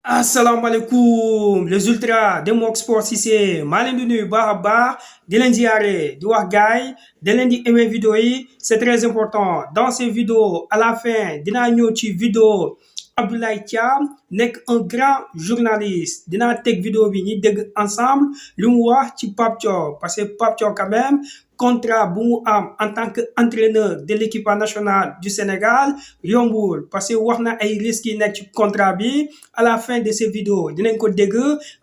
asalaamaaleykum les ultras de Mok Sport Cissé maa leen di nuyu baax a baax di leen ziare di wax gaay da leen di aimer vidéo yi c'est très important dans ces vidéos à la fin dinaa ñëw ci vidéo Abdoulaye Thiam nekk un grand journaliste dinaa teg vidéo bi ñi dégg ensemble lu mu wax ci Pape Thiaw parce que Pape Thiaw quand même contrat bu mu am en tant que entraîneur de l'équipe nationale du Sénégal yombul parce que wax na ay risques yi nekk ci contrat bi à la fin de ces vidéos dinañ ko dégg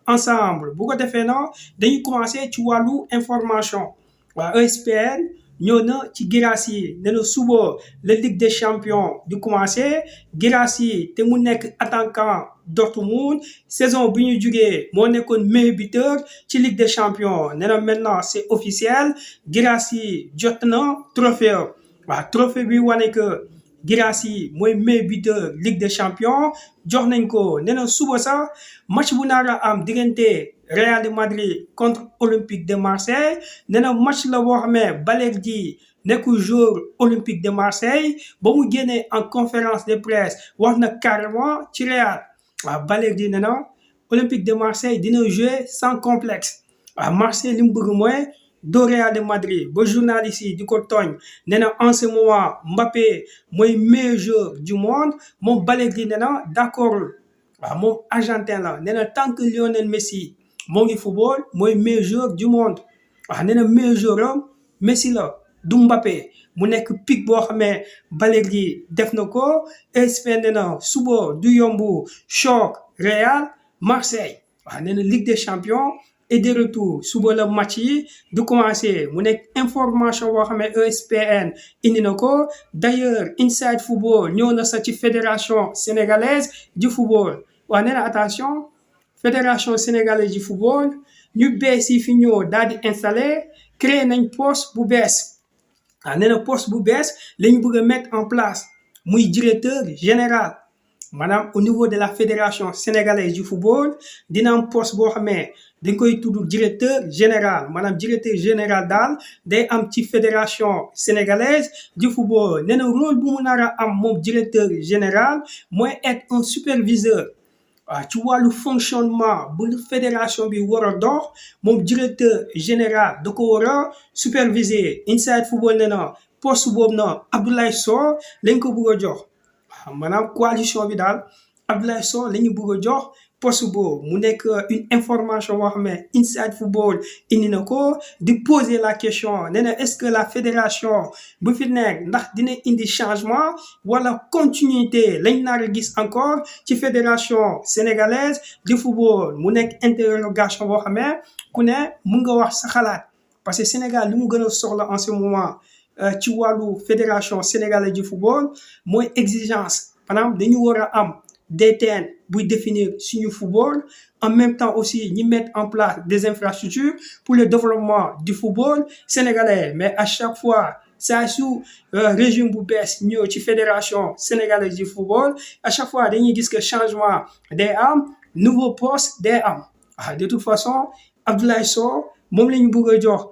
ensemble bu ko defee na dañuy commencer ci wàllu information waa ESPN ñëw na ci Guirassy ne na suba la Ligue des champions di commencer Guirassy te mu nekk attaquant Dortmund saison bi ñu jugee moo nekkoon meilleur buteur ci Ligue des champions nee na maintenant c'est officiel Guirassy jot na trophée waaw trophée bi wane que Guirassy mooy meilleur buteur Ligue des champions jox nañ ko nee na suba sax match bu nar a am diggante Real de Madrid contre Olympique de Marseille nee na match la boo xamee Balerdi nekkul joueur Olympique de Marseille ba mu génnee en conférence de presse wax na carrément ci Real waaw Balerdi nee na Olympique de Marseille dina jouer sans complexe waaw Marseille li mu bëgg mooy do Real de Madrid ba journaliste yi di ko tooñ nee na en ce moment Mbappé mooy meilleur joueur du monde moom Balerdi nee na d'accord waaw moom argentin la nee na tant que Lionel Messi moo ngi football mooy meilleur joueur du monde waaw nee na meilleur joueur am Messi la du Mbappé mu nekk pic boo xamee Balerdi def na ko ESPN nee na suba du yombu choc Real Marseille waaw nee na Ligue des champions et de retour suba la match yi du commencer mu nekk information boo xamee ESPN indi na ko d'ailleurs Inside Football ñëw na sax ci fédération sénégalaise du football waaw nee na attention fédération sénégalaise du football ñu bees yi fi ñëw daal di installé créé nañ poste bu bees waaw nee na poste bu bees la ñu bëgg a mettre en place muy directeur général maanaam au niveau de la fédération sénégalaise du football dina am poste boo xamee dañ koy tudd directeur général maanaam directeur général daal day am ci fédération sénégalaise du football nee na rôle bu mu nar a am moom directeur général mooy être un superviseur waaw ci wàllu fonctionnement bu fédération bi war a dox moom directeur général da ko war a superviser Inside Football nee na poste boobu na Abdoulaye Sow lañ ko bëgg a jox waaw maanaam coalition bi daal Abdoulaye Sow la ñu bëgg a jox poste boobu mu nekk une information boo xam ne Inside Football indi na ko di poser la question nee na est-ce que la fédération bu fi nekk ndax dina indi changement wala continuité lañ nar a gis encore ci fédération sénégalaise du football mu nekk interrogation boo xam ne ku ne mun nga wax sa xalaat parce que Sénégal li mu gën a soxla en ce moment ci wàllu fédération sénégalaise du football mooy exigence maanaam dañu war a am DTN buy définir suñu football en même temps aussi ñi mettre en place des infrastructures pour le développement du football sénégalais mais à chaque fois saa su régime bu bees ñëw ci fédération sénégalaise du football à chaque fois dañuy gis que changement day am nouveau poste day am de toute façon Abdoulaye Sow moom la ñu bëgg a jox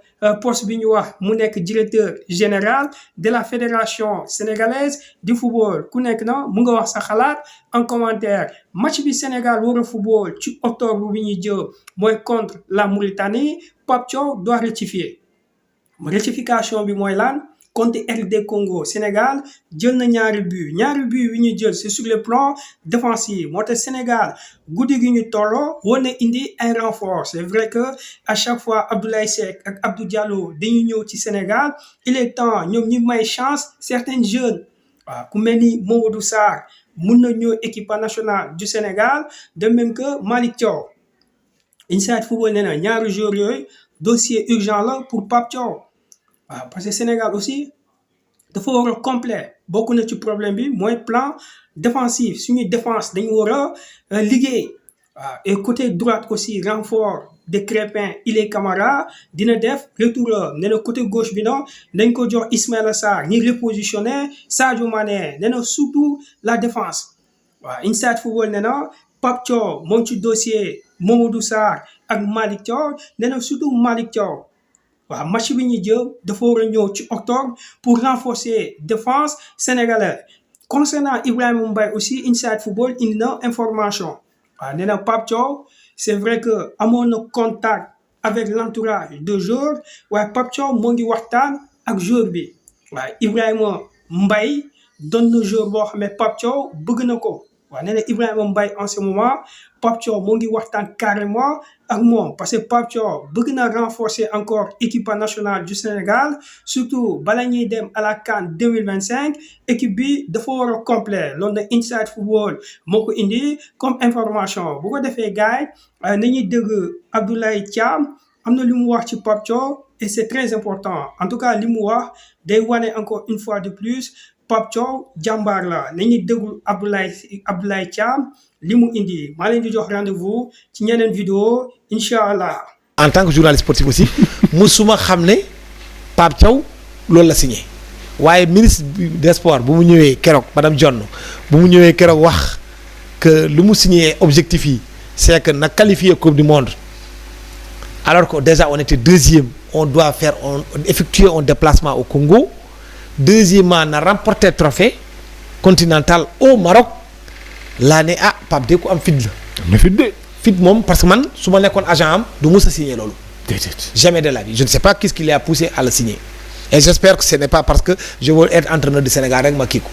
poste bi ñu wax mu nekk directeur général de la fédération sénégalaise du football ku nekk na mu nga wax sa xalaat en commentaire match bi Sénégal war a football ci octobre bi ñuy jël mooy contre la Mauritanie Pape Thiaw doit rectifier rectification bi mooy lan contre RD Congo Sénégal jël na ñaari but wi ñu jël c'est sur le plan défensif moo tax Sénégal guddi gi ñu tolloo war na indi ay renfort c'est vrai que à chaque fois Abdoulaye Seck ak Abdou Diallo dañuy ñëw ci Sénégal il est temps ñoom ñu may chance certains jeunes waaw ku mel ni Mamadou Sarr mun na ñëw équipe nationale du Sénégal de même que Malick Thiaw Inside Football nee na ñaari joueurs yooyu dossier urgent la pour Pape Thiaw waaw parce que Sénégal aussi dafa war a complet bokk na ci problème bi mooy plan défensif suñuy défense dañu war a liggéey waaw et côté droite aussi renfort de Crépin Ilé Camara dina def retour nee na côté gauche bi na nañ ko jox Ismaïla Sarr ñi repositionné Sadio Mané nee na surtout la défense waaw Inside Football nee na Pape Thiaw moo ngi ci dossier Mamadou Sarr ak Malick Thiaw nee na surtout Malick Thiaw waaw match bi ñu jël dafa war a ñëw ci octobre pour renforcer défense sénégalaise concernant Ibrahima Mbaye aussi Inside Football indi na information waaw nee na Pape Thiaw c'est vrai que amoon na contact avec l'entourage de joueur waaye Pape Thiaw moo ngi waxtaan ak joueur bi waaye Ibrahima Mbaye doon na joueur boo xam ne Pape Thiaw bëgg na ko waaw nee na Ibrahima Mbaye en ce moment Pape Thiaw moo ngi waxtaan carrément ak moom parce que Pape Thiaw bëgg na renforcer encore équipe nationale du Sénégal surtout bala ñuy dem à la CAN 2025 équipe bi dafa war a complet loolu na Inside Football moo ko indi comme information bu ko defee gars yi nañuy dégg Abdoulaye Thiam am na lu mu wax ci Pape Thiaw et c'est très important en tout cas li mu wax day wane encore une fois de plus Pape Thiaw jàmbaar la nañuy déglu Abdoulaye Thiam li mu indi maa leen di jox rendez-vous ci ñeneen vidéo incha allah. en tant que journaliste sportif aussi musuma xam ne Pape Thiaw loolu la signé waaye ministre des sports bu mu ñëwee keroog madame Dione bu mu ñëwee keroog wax que lu mu signé objectif yi c'est que na qualifier coupe du monde alors que déjà on était deuxième on doit effectuer un déplacement au Congo. Deuxièmement na remporter trophée continental au Maroc laa ne Pape de ku am fit la. am na fit de. fit moom parce que man su ma nekkoon agent am du mës a signer loolu. déedéet jamais de la vie je ne sais pas qu'est-ce qui l'a poussé à le signer et j'espère que ce n'est pas parce que je veux être entraîneur du Sénégal rek ma kii ko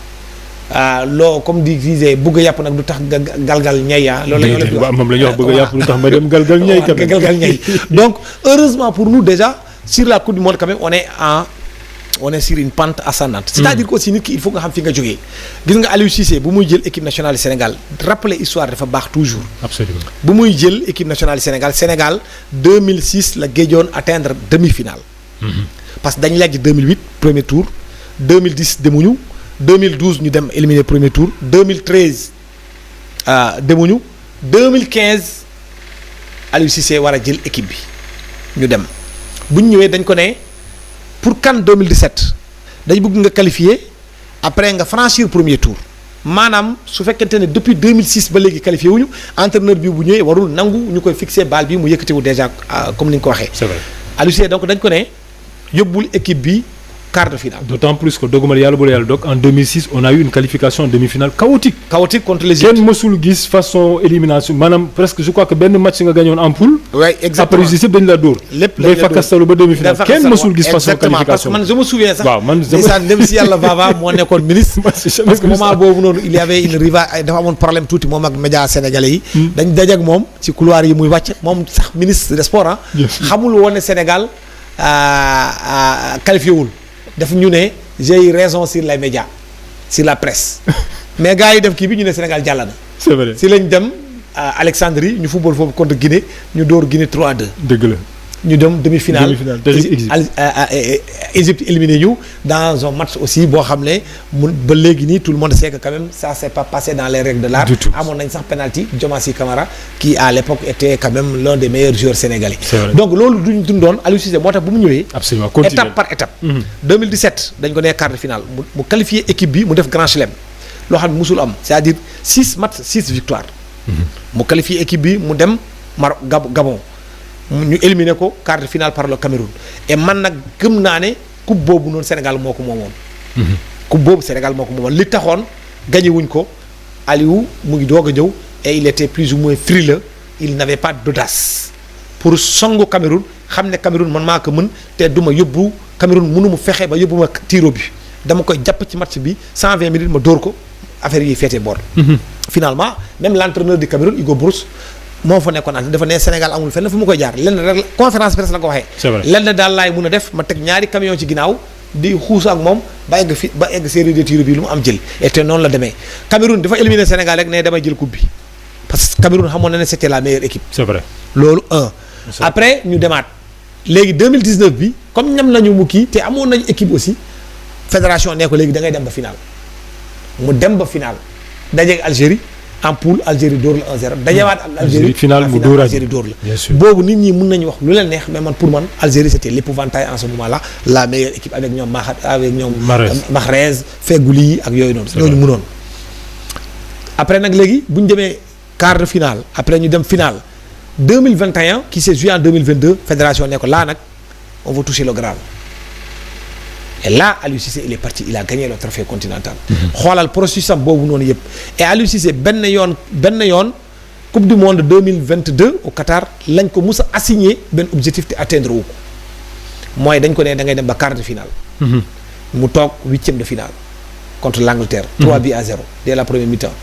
loo comme disait bëgg a yàpp nag du tax galgal ñay loolu la ñu moom la ñuy wax bëgg a yàpp du tax ma dem galgal ñay galgal ñay donc heureusement pour nous déjà sur la coupe du monde quand même on est sur une pente ascendante. C'est-à-dire que aussi nit ki il faut nga xam fi nga jógee gis nga Aliou Cissé bu muy jël équipe nationale du Sénégal rappeler histoire dafa baax toujours. Absolument bu muy jël équipe nationale du Sénégal 2006 la géejoon atteindre demi-finale. parce que dañu lajj 2008 premier tour 2010 demuñu 2012 ñu dem éliminer premier tour 2013 demuñu 2015 Aliou Cissé war a jël équipe bi ñu dem bu ñu ñëwee dañ ko ne. pour CAN 2017 dañ bëgg nga qualifier après nga franchir premier tour maanaam su fekkente ne depuis 2006 ba léegi qualifié wuñu entraîneur bi bu ñëwee warul nangu ñu koy fixer balle bi mu yëkkatiwu déjà comme ni nga ko waxee. c'est vrai Aliou Cissé donc dañ ko ne yóbbul équipe bi quart de finale. d'autant plus que doguma yàlla bu la yàlla dog en 2006 on a eu une qualification demi-finale chaotique contre l'Égypte. kenn mësul gis façon élimination maanaam presque je crois que benn match nga gagnoon en poule. oui exactement après yëpp dañu la dóor. lépp lañ la dóor fakkastalu ba demi-finale kenn mësul gis façon qualification. parce que man je me souviens sax. waaw man ndeysaan dem si yàlla Vava moo nekkoon ministre. parce que moment boobu noonu il y avait une rivalité dafa amoon problème tuuti moom ak média sénégalais yi. dañ daje ak moom ci couloir yi muy wàcc moom sax ministre des sports xamul woon ne Sénégal qualifié wul daf ñu ne j'ai eu raison sur les médias sur la presse mais gars yi def kii bi ñu ne Sénégal jàll na. c'est vrai si lañ dem Alexandrie ñu football foofu contre Guinée ñu dóor Guinée 3-2. dëgg la ñu dem demi-finale Égypte éliminé ñu dans un match aussi boo xam ne ba léegi nii tout le monde sait que quand même ça s'est pas passé dans les règles de l'art. amoon nañ sax penalty Diomansy Kamara qui à l'époque était quand même l'un des meilleurs joueurs sénégalais. donc loolu duñ dundoon Aliou Cissé moo tax bu mu ñëwee. absolument étape par étape. 2017 dañ ko nee quart de finale mu qualifié équipe bi mu def grand chelem loo xam ne musul am c'est-à-dire 6 matchs 6 victoires. mu qualifié équipe bi mu dem Maroc Gabon. ñu éliminé ko quart de finale par le Cameroun et man nag gëm naa ne coupe boobu noonu Sénégal moo ko moomoon. coupe boobu Sénégal moo ko moomoon li taxoon gagné wuñ ko Aliou mu ngi doog a ñëw et il était plus ou moins frileux il n'avait pas d'audace pour songu Cameroun xam ne Cameroun man maa ko mën te du ma yóbbu Cameroun mënu mu fexe ba yóbbu ma tiro bi dama koy jàpp ci match bi 120 minutes ma dóor ko affaire yi féetee boor. finalement même l'entraîneur du Cameroun Hugo Broos. moo fa nekkoon ak dafa ne Sénégal amul fenn fu mu koy jaar lenn rek conférence presse la ko waxee. c'est vrai lenn daal laay mun a def ma teg ñaari camion ci ginnaaw di xuus ak moom ba egg série de tir bi lu mu am jël et te noonu la demee Cameroun dafa éliminer Sénégal rek ne damay jël coupe bi parce que Cameroun xamoon na ne c'était la meilleure équipe. c'est vrai loolu après ñu demaat léegi 2019 bi comme ñam nañu mu kii te amoon nañu équipe aussi fédération ne ko léegi da ngay dem ba final mu dem ba final dajeeg Algérie. en poule Algérie dóor la 1-0 dajewaat ak Algérie final mu dóor Algérie dóor la boobu nit ñi mën nañu wax lu leen neex mais man pour man Algérie c'était l'épouvantail en ce moment là la meilleure équipe avec ñoom Mahrez Feghouli ak yooyu noonu ñooñu mënoon après nag léegi bu ñu demee quart de finale après ñu dem finale 2021 qui s'est joué en 2022 fédération ne ko là nag on va toucher le Graal et là Aliou Cissé il est parti il a gagné le trophée continental. xoolal processus am boobu noonu yëpp et Aliou Cissé benn yoon coupe du monde 2022 au Qatar lañ ko mus a assigné benn objectif te atteindre wu ko mooy dañ ko ne da ngay dem ba quart de finale. mu toog 8e de finale contre l'Angleterre. 3-0 dès la première mi-temps.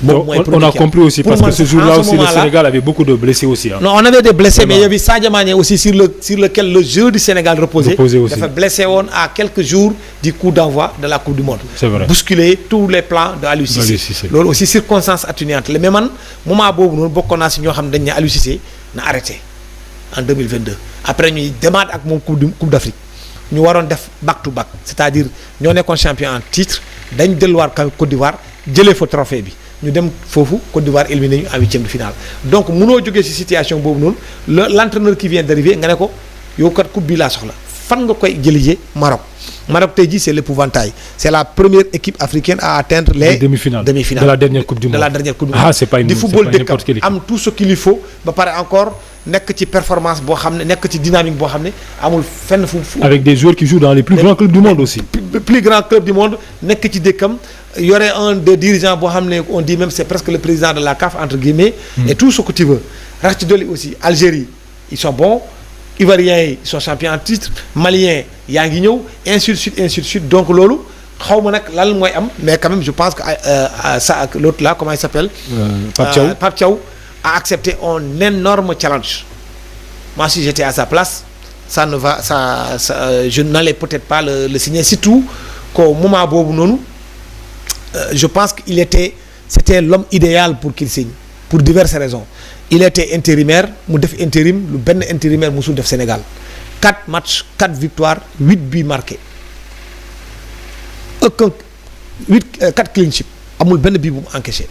On a compris aussi parce que ce jour-là aussi le Sénégal avait beaucoup de blessés aussi. Hein. Non, on avait des blessés, mais il y avait Sadio Mané aussi sur lequel le jeu du Sénégal reposait. Il a fait blessé à quelques jours du coup d'envoi de la Coupe du Monde. C'est vrai. Bousculer tous les plans de Aliou Cissé. Loolu aussi circonstances atténuantes. Mais man moment boobu noonu bokkoon naa si ñoo xam ne dañ ne Aliou Cissé na arrêté en 2022. Après ñuy demaat ak moom Coupe d'Afrique ñu waroon def back to back, c'est-à-dire ñoo nekkoon champion en titre dañ delluwaat Côte d'Ivoire jëlee fa trophée bi. ñu dem foofu Côte d'Ivoire éliminé ñu en 8e de finale donc munoo jógee ci situation boobu noonu l'entraîneur qui vient d'arriver nga ne ko yow kat coupe bi laa soxla fan nga koy jëlijee Maroc tey jii c'est l'épouvantail c'est la première équipe africaine à atteindre les demi-finales de la dernière coupe du monde ah c'est pas une di football dëkk am tout ce qu'il faut ba pare encore nekk ci performance boo xam ne nekk ci dynamique boo xam ne amul fenn fu avec des joueurs qui jouent dans les plus grands clubs du monde aussi plus grands clubs du monde nekk ci dëkkam y aurait un des dirigeants boo xam ne on dit même c'est presque le président de la CAF entre guillemets et tout ce que tu veux rax ci dolli aussi Algérie ils sont bons Ivoiriens ils sont champions en titre Maliens yaa ngi ñëw ainsi de suite donc loolu xaw ma nag lan mooy am mais quand même je pense que ça l'autre là comment il s'appelle Pape Thiaw a accepté un énorme challenge moi si j'étais à sa place je n'allais peut-être pas le signer surtout qu'au moment boobu noonu je pense qu'il c'était l'homme idéal pour qu'il signe pour diverses raisons il était intérimaire mu def intérim lu benn intérimaire musul def Sénégal 4 matchs 4 victoires 8 buts marqués 4 clean sheets amul benn but bu mu encaissé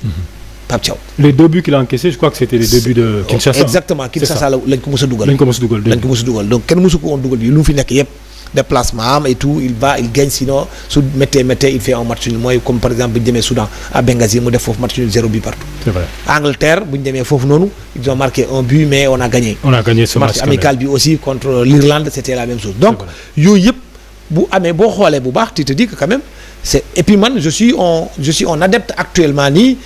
Pape Thiaw. Les 2 buts qu'il a encaissés je crois que c'était les 2 buts de Kinshasa. Exactement Kinshasa lañ ko mës a dugal donc kenn mësu ko woon dugal bi lu mu fi nekk yépp déplacement am et tout il gagne sinon su méttee il fait un match nul mooy comme par exemple bu ñu demee Soudan à Benghazi mu def foofu match nul 0 but partout. C'est vrai. Angleterre bu ñu demee foofu noonu ils ont marqué un but mais on a gagné. Ce match amical bi aussi contre l'Irlande c'était la même chose donc yooyu yëpp bu amee boo xoolee bu baax tu te dis que quand même c'est et puis man je suis un adepte actuellement nii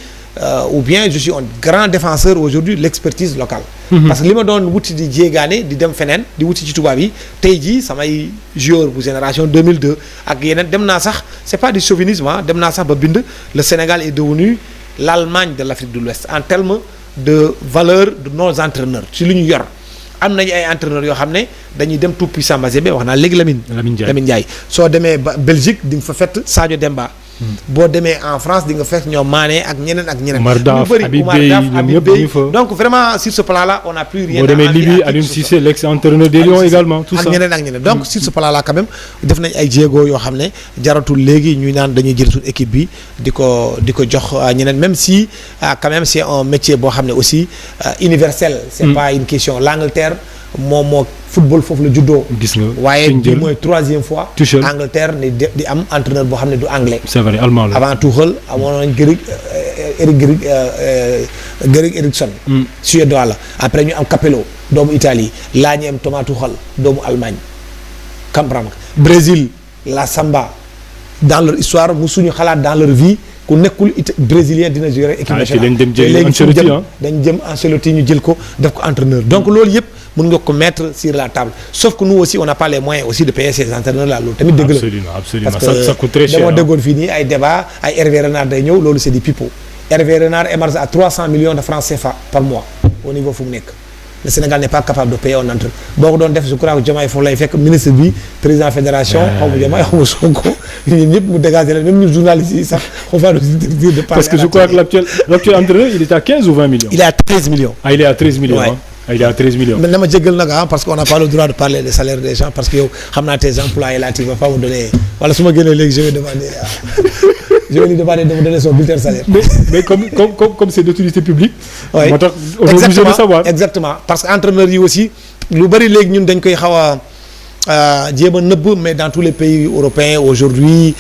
ou bien je suis un grand défenseur aujourd'hui de l'expertise locale. Parce que li ma doon wuti di jéegaane di dem feneen di wuti ci tubaab yi tey jii samay joueur bu génération 2002 ak yeneen dem naa sax c'est pas du chauvinisme dem naa sax ba bind le Sénégal est devenu l'Allemagne de l'Afrique de l'Ouest en termes de valeur de nos entraîneurs ci li ñu yor am nañu ay entraîneurs yoo xam ne dañuy dem tout puissant Mazembe wax naa léegi Lamine Ndiaye soo demee ba Belgique di nga fa fekk Sadio Demba boo demee en France di nga fekk ñoom Mané ak ñeneen Omar Daf Habib Beye donc vraiment sur ce plan-là on n'a plus rien. boo demee Libye Aliou Cissé l'ex-entraîneur des Lions également tout ça ak ñeneen donc sur ce plan-là quand même def nañ ay jéego yoo xam ne jaratul léegi ñuy naan dañuy jël suñu équipe bi di ko jox ñeneen même si quand même c'est un métier boo xam ne aussi universel. c'est pas une question l'Angleterre moo football foofu la juddoo. gis nga waaye bi mooy 3e fois. Angleterre di am entraîneur boo xam ne du anglais. c'est vrai allemand la avant Tuchel amoon nañ Gregg Eriksson. suédois la après ñu am Capello doomu Italie laa ñu am Thomas Tuchel doomu Allemagne. comprendre nga Brésil la Samba dans leur histoire musuñu xalaat dans leur vie ku nekkul brésilien dina gérer équipe nationale. dañ jëm Ancelotti ñu jël ko def ko entraîneur donc loolu yëpp. mën nga ko mettre sur la table sauf que nous aussi on n'a pas les moyens aussi de payer ces entraîneurs là loolu tamit dëgg la absolument parce que ça coûte très cher dama déggoon fii nii ay débat ay Hervé Renard day ñëw loolu c'est du pipeau Hervé Renard émarge à 300 millions de francs CFA par mois au niveau fu mu nekk le Sénégal n'est pas capable de payer un entraîneur boo ko doon def je crois que Diomaye foofu lay fekk ministre bi président fédération xaw ma Diomaye xaw ma Sonko ñun ñëpp mu dégager leen même ñu journalistes yi sax on va nous dire de parler parce que je crois que l'actuel entraîneur il est à 15 ou 20 millions il est à 13 millions il est à 13 millions il est à 13 millions. Mais dama jégal nag parce qu'on n'a pas le droit de parler des salaires des gens parce que yow xam naa tes employés là tu vas pas me donner wala su ma génnee léegi je vais lui demander de me donner son bulletin de salaire. mais comme c'est d'autorité publique. oui moo tax on est obligé de savoir. exactement parce que entraîneurs yi aussi lu bari léegi ñun dañ koy xaw a jéem a nëbb mais dans tous les pays européens aujourd'hui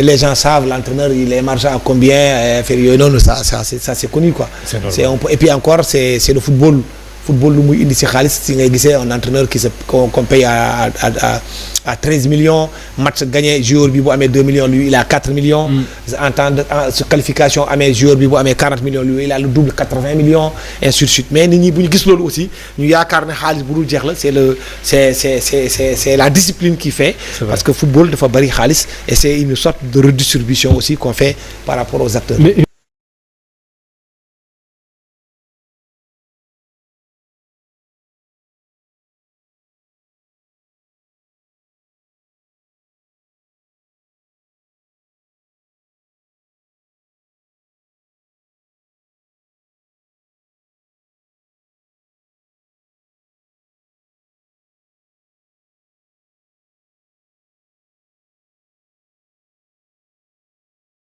les gens savent l'entraîneur il est marge à combien faire yooyu noonu ça c'est connu quoi. c'est et puis encore c'est le football football lu muy indi ci xaalis si ngay gisee un entraîneur qui se qu'on paye à 13 millions match gagné joueur bi bu amee 2 millions lui il a 4 millions. en temps de qualification amee joueur bi bu amee 40 millions lui il a le double 80 millions ainsi de suite mais nit ñi bu ñu gis loolu aussi ñu yaakaar ne xaalis bu dul jeex la c'est la discipline qui fait. parce que football dafa bari xaalis et c'est une sorte de redistribution aussi qu'on fait par rapport aux acteurs.